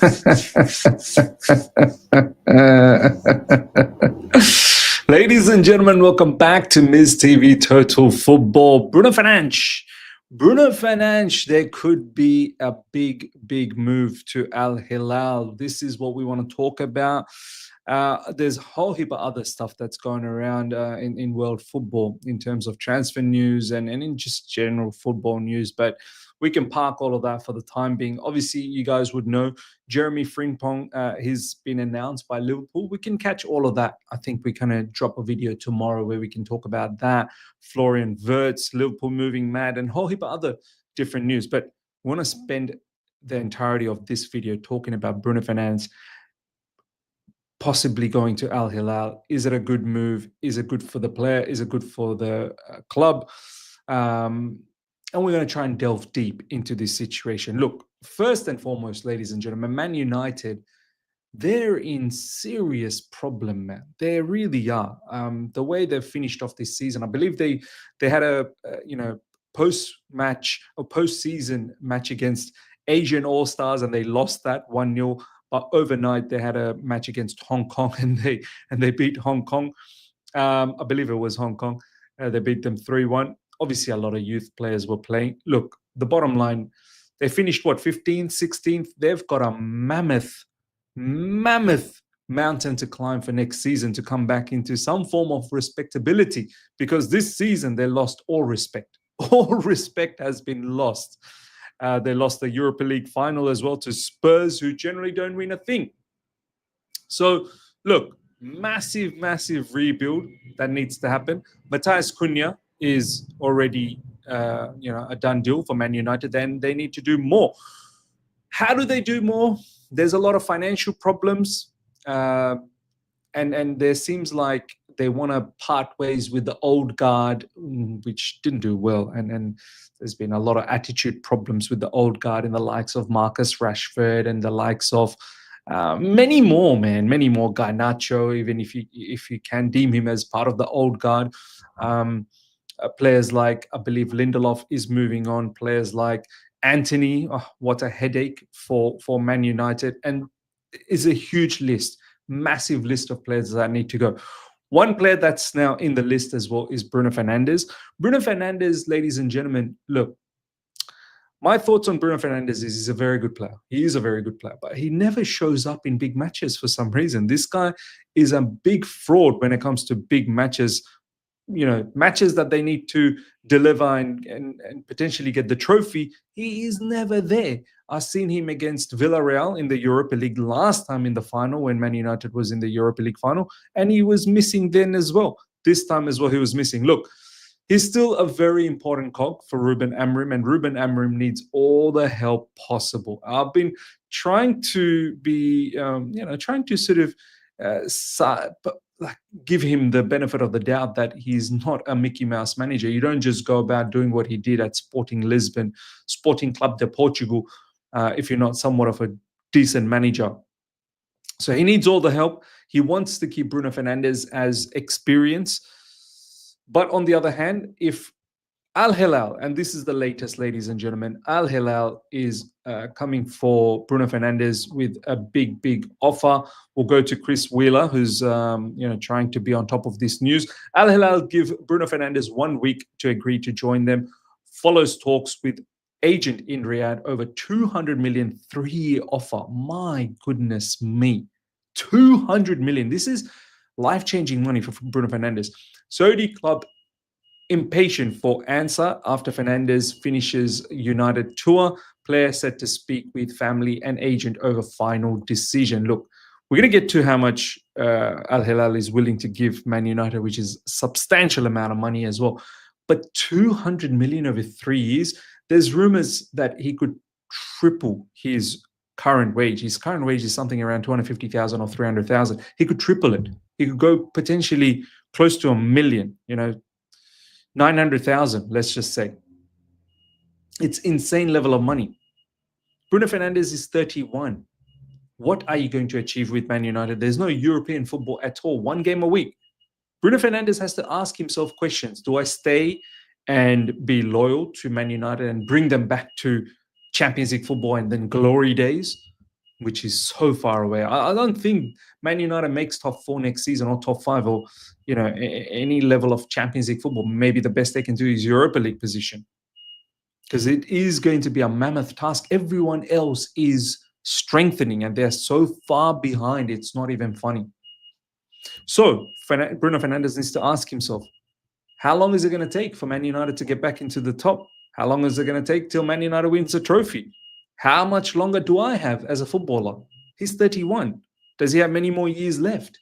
Ladies and gentlemen, welcome back to Ms. TV Total Football. Bruno Fernandes. There could be a big move to Al Hilal. This is what we want to talk about. There's a whole heap of other stuff that's going around in world football in terms of transfer news and in just general football news. But we can park all of that for the time being. Obviously, you guys would know Jeremy Frimpong, he's been announced by Liverpool. We can catch all of that. I think we kind of drop a video tomorrow where we can talk about that. Florian Wirtz, Liverpool moving mad, and a whole heap of other different news. But we want to spend the entirety of this video talking about Bruno Fernandes possibly going to Al Hilal. Is it a good move? Is it good for the player? Is it good for the club? And we're going to try and delve deep into this situation. Look, first and foremost, ladies and gentlemen, Man United, they're in serious problem, man. They really are. The way they've finished off this season, I believe they had a post-match or post-season match against Asian All-Stars, and they lost that 1-0. But overnight they had a match against Hong Kong, and they beat Hong Kong. I believe it was Hong Kong. They beat them 3-1. Obviously, a lot of youth players were playing. Look, the bottom line, they finished, 15th, 16th? They've got a mammoth mountain to climb for next season to come back into some form of respectability, because this season they lost all respect. All respect has been lost. They lost the Europa League final as well to Spurs, who generally don't win a thing. So, look, massive rebuild that needs to happen. Matheus Cunha is already, a done deal for Man United. Then they need to do more. How do they do more? There's a lot of financial problems, and there seems like they want to part ways with the old guard, which didn't do well. And there's been a lot of attitude problems with the old guard in the likes of Marcus Rashford and the likes of many more, man. Many more. Garnacho, even if you can deem him as part of the old guard. Players like, I believe Lindelof is moving on. Players like Anthony, what a headache for Man United. And it's a huge list, massive list of players that need to go. One player that's now in the list as well is Bruno Fernandes. Bruno Fernandes, ladies and gentlemen, look, my thoughts on Bruno Fernandes is he's a very good player. He is a very good player, but he never shows up in big matches for some reason. This guy is a big fraud when it comes to big matches, matches that they need to deliver and potentially get the trophy. He is never there. I've seen him against Villarreal in the Europa League last time in the final when Man United was in the Europa League final, and he was missing then as well. This time as well, he was missing. Look, he's still a very important cog for Ruben Amorim, and Ruben Amorim needs all the help possible. I've been trying to be, trying to sort of give him the benefit of the doubt that he's not a Mickey Mouse manager. You don't just go about doing what he did at Sporting Lisbon, Sporting Club de Portugal, if you're not somewhat of a decent manager. So he needs all the help. He wants to keep Bruno Fernandes as experience. But on the other hand, if Al Hilal, and this is the latest, ladies and gentlemen, Al Hilal is coming for Bruno Fernandes with a big offer. We'll go to Chris Wheeler, who's trying to be on top of this news. Al Hilal give Bruno Fernandes 1 week to agree to join them. Follows talks with agent in Riyadh, over 200 million 3-year offer. My goodness me, 200 million. This is life-changing money for Bruno Fernandes. Saudi club impatient for answer after Fernandes finishes United tour. Player set to speak with family and agent over final decision. Look, we're going to get to how much Al Hilal is willing to give Man United, which is a substantial amount of money as well. But 200 million over 3 years, there's rumors that he could triple his current wage. His current wage is something around 250,000 or 300,000. He could triple it. He could go potentially close to 1 million, 900,000, let's just say. It's insane level of money. Bruno Fernandes is 31. What are you going to achieve with Man United? There's no European football at all. 1 game a week. Bruno Fernandes has to ask himself questions. Do I stay and be loyal to Man United and bring them back to Champions League football and then glory days? which is so far away. I don't think Man United makes top 4 next season or top 5 or any level of Champions League football. Maybe the best they can do is Europa League position, because it is going to be a mammoth task. Everyone else is strengthening and they're so far behind, it's not even funny. So Bruno Fernandes needs to ask himself, how long is it going to take for Man United to get back into the top? How long is it going to take till Man United wins a trophy? How much longer do I have as a footballer? He's 31. Does he have many more years left?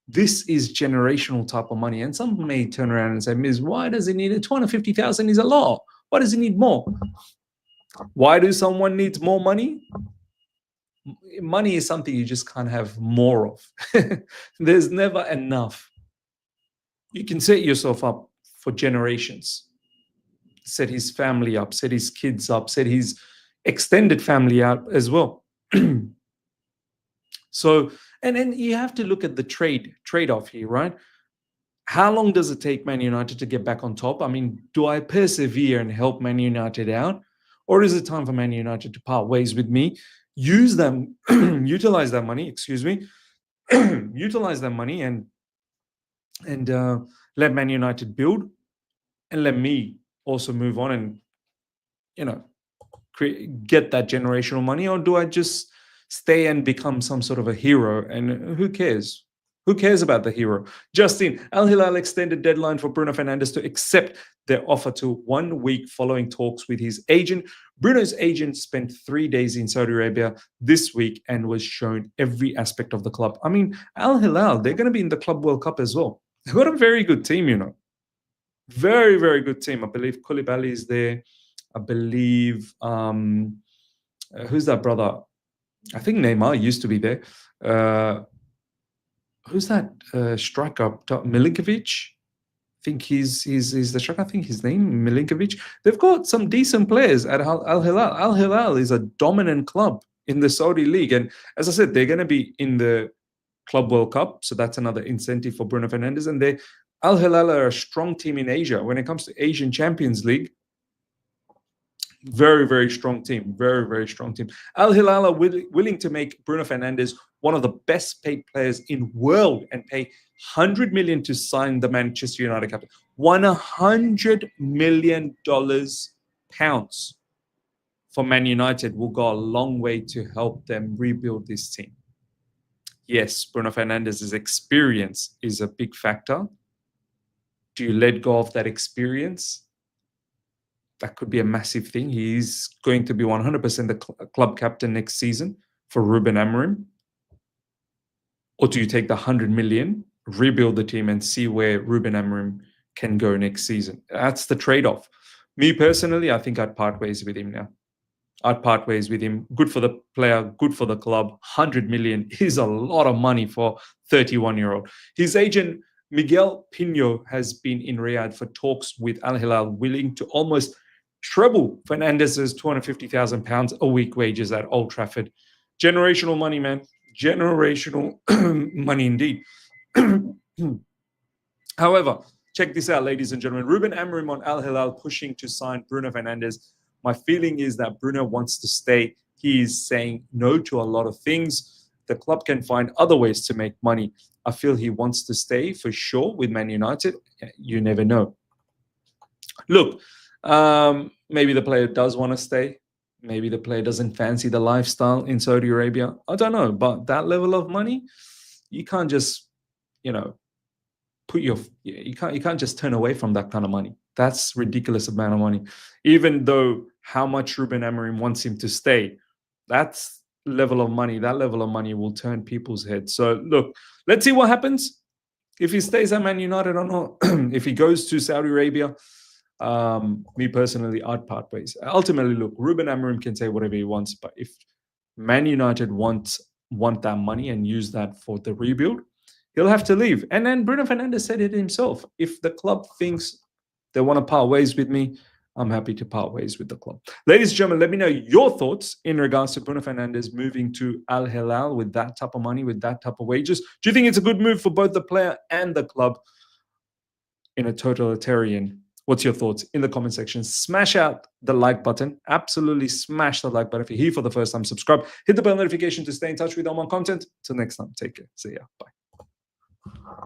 This is generational type of money. And some may turn around and say, Miz, why does he need it? 250,000 is a lot. Why does he need more? Why do someone needs more money? Money is something you just can't have more of. There's never enough. You can set yourself up for generations. Set his family up, set his kids up, set his extended family out as well. So, and then you have to look at the trade-off here, right? How long does it take Man United to get back on top? I mean, do I persevere and help Man United out? Or is it time for Man United to part ways with me? Use them, utilize that money, utilize that money and let Man United build and let me also move on and, get that generational money? Or do I just stay and become some sort of a hero? And who cares? Who cares about the hero? Justin, Al Hilal extended deadline for Bruno Fernandes to accept their offer to 1 week following talks with his agent. Bruno's agent spent 3 days in Saudi Arabia this week and was shown every aspect of the club. I mean, Al Hilal, they're going to be in the Club World Cup as well. They've got a very good team, Very, very good team. I believe Koulibaly is there. I believe, who's that brother? I think Neymar used to be there. Who's that striker? Milinkovic? I think he's the striker. I think his name, Milinkovic. They've got some decent players at Al Hilal. Al Hilal is a dominant club in the Saudi league. And as I said, they're going to be in the Club World Cup. So that's another incentive for Bruno Fernandes. And Al Hilal are a strong team in Asia. When it comes to Asian Champions League, very, very strong team. Very, very strong team. Al Hilal are willing to make Bruno Fernandes one of the best paid players in world and pay 100 million to sign the Manchester United captain. $100 million pounds for Man United will go a long way to help them rebuild this team. Yes, Bruno Fernandes' experience is a big factor. Do you let go of that experience? That could be a massive thing. He's going to be 100% the club captain next season for Ruben Amorim. Or do you take the 100 million, rebuild the team and see where Ruben Amorim can go next season? That's the trade-off. Me personally, I think I'd part ways with him now. I'd part ways with him. Good for the player, good for the club. 100 million is a lot of money for 31-year-old. His agent, Miguel Pino, has been in Riyadh for talks with Al Hilal, willing to almost treble Fernandes' £250,000 a week wages at Old Trafford. Generational money, man. Generational money indeed. However, check this out, ladies and gentlemen. Ruben Amorim on Al Hilal pushing to sign Bruno Fernandes. My feeling is that Bruno wants to stay. He is saying no to a lot of things. The club can find other ways to make money. I feel he wants to stay for sure with Man United. You never know. Look, maybe the player does want to stay. Maybe the player doesn't fancy the lifestyle in Saudi Arabia. I don't know. But that level of money, you can't just, you can't just turn away from that kind of money. That's ridiculous amount of money. Even though how much Ruben Amorim wants him to stay, that's level of money. That level of money will turn people's heads. So look, let's see what happens. If he stays at Man United or not, if he goes to Saudi Arabia, me personally, I'd part ways. Ultimately, look, Ruben Amorim can say whatever he wants, but if Man United want that money and use that for the rebuild, he'll have to leave. And then Bruno Fernandes said it himself. If the club thinks they want to part ways with me, I'm happy to part ways with the club. Ladies and gentlemen, let me know your thoughts in regards to Bruno Fernandes moving to Al Hilal with that type of money, with that type of wages. Do you think it's a good move for both the player and the club in a totalitarian What's your thoughts in the comment section? Smash out the like button. Absolutely smash the like button. If you're here for the first time, subscribe. Hit the bell notification to stay in touch with Oman content. Till next time, take care. See ya. Bye.